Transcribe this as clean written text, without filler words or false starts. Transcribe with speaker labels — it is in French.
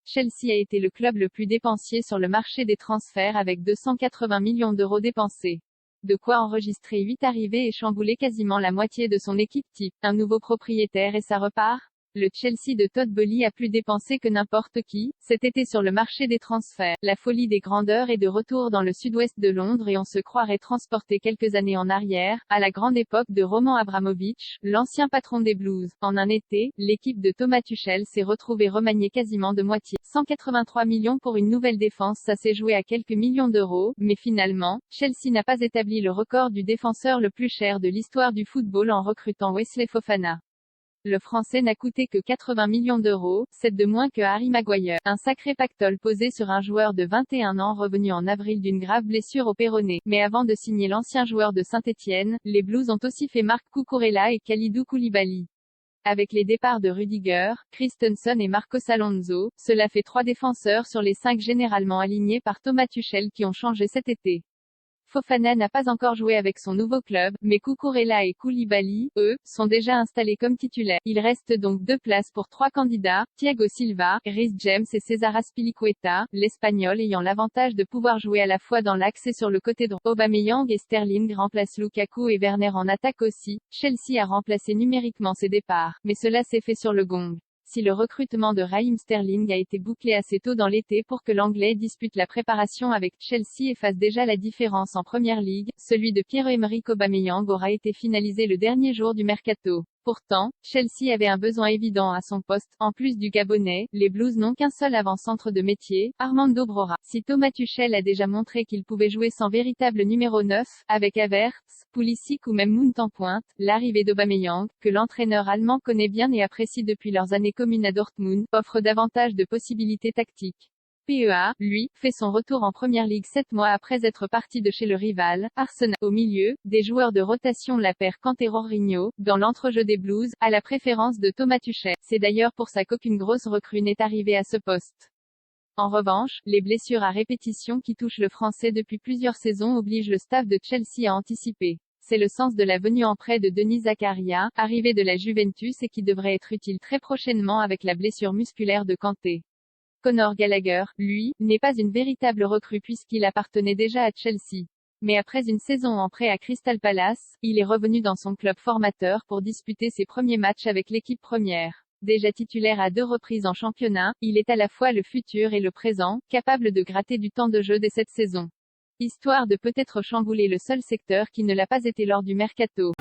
Speaker 1: Chelsea a été le club le plus dépensier sur le marché des transferts avec 280 millions d'euros dépensés. De quoi enregistrer 8 arrivées et chambouler quasiment la moitié de son équipe type. Un nouveau propriétaire et ça repart? Le Chelsea de Todd Boehly a plus dépensé que n'importe qui, cet été sur le marché des transferts. La folie des grandeurs est de retour dans le sud-ouest de Londres et on se croirait transporté quelques années en arrière, à la grande époque de Roman Abramovich, l'ancien patron des Blues. En un été, l'équipe de Thomas Tuchel s'est retrouvée remaniée quasiment de moitié. 183 millions pour une nouvelle défense, ça s'est joué à quelques millions d'euros, mais finalement, Chelsea n'a pas établi le record du défenseur le plus cher de l'histoire du football en recrutant Wesley Fofana. Le Français n'a coûté que 80 millions d'euros, 7 de moins que Harry Maguire. Un sacré pactole posé sur un joueur de 21 ans revenu en avril d'une grave blessure au péroné. Mais avant de signer l'ancien joueur de Saint-Étienne, les Blues ont aussi fait Marc Cucurella et Kalidou Koulibaly. Avec les départs de Rudiger, Christensen et Marcos Alonso, cela fait 3 défenseurs sur les 5 généralement alignés par Thomas Tuchel qui ont changé cet été. Fofana n'a pas encore joué avec son nouveau club, mais Cucurella et Koulibaly, eux, sont déjà installés comme titulaires. Il reste donc 2 places pour 3 candidats, Thiago Silva, Reece James et César Azpilicueta, l'Espagnol ayant l'avantage de pouvoir jouer à la fois dans l'axe et sur le côté droit. Aubameyang et Sterling remplacent Lukaku et Werner en attaque aussi. Chelsea a remplacé numériquement ses départs, mais cela s'est fait sur le gong. Si le recrutement de Raheem Sterling a été bouclé assez tôt dans l'été pour que l'Anglais dispute la préparation avec Chelsea et fasse déjà la différence en Première Ligue, celui de Pierre-Emerick Aubameyang aura été finalisé le dernier jour du mercato. Pourtant, Chelsea avait un besoin évident à son poste. En plus du Gabonais, les Blues n'ont qu'un seul avant-centre de métier, Armando Broja. Si Thomas Tuchel a déjà montré qu'il pouvait jouer sans véritable numéro 9, avec Havertz, Pulisic ou même Mount en pointe, l'arrivée d'Aubameyang, que l'entraîneur allemand connaît bien et apprécie depuis leurs années communes à Dortmund, offre davantage de possibilités tactiques. PEA, lui, fait son retour en Première Ligue 7 mois après être parti de chez le rival, Arsenal. Au milieu, des joueurs de rotation la paire Kanté-Jorginho, dans l'entrejeu des Blues, à la préférence de Thomas Tuchel. C'est d'ailleurs pour ça qu'aucune grosse recrue n'est arrivée à ce poste. En revanche, les blessures à répétition qui touchent le Français depuis plusieurs saisons obligent le staff de Chelsea à anticiper. C'est le sens de la venue en prêt de Denis Zakaria, arrivé de la Juventus et qui devrait être utile très prochainement avec la blessure musculaire de Kanté. Conor Gallagher, lui, n'est pas une véritable recrue puisqu'il appartenait déjà à Chelsea. Mais après une saison en prêt à Crystal Palace, il est revenu dans son club formateur pour disputer ses premiers matchs avec l'équipe première. Déjà titulaire à 2 reprises en championnat, il est à la fois le futur et le présent, capable de gratter du temps de jeu dès cette saison. Histoire de peut-être chambouler le seul secteur qui ne l'a pas été lors du mercato.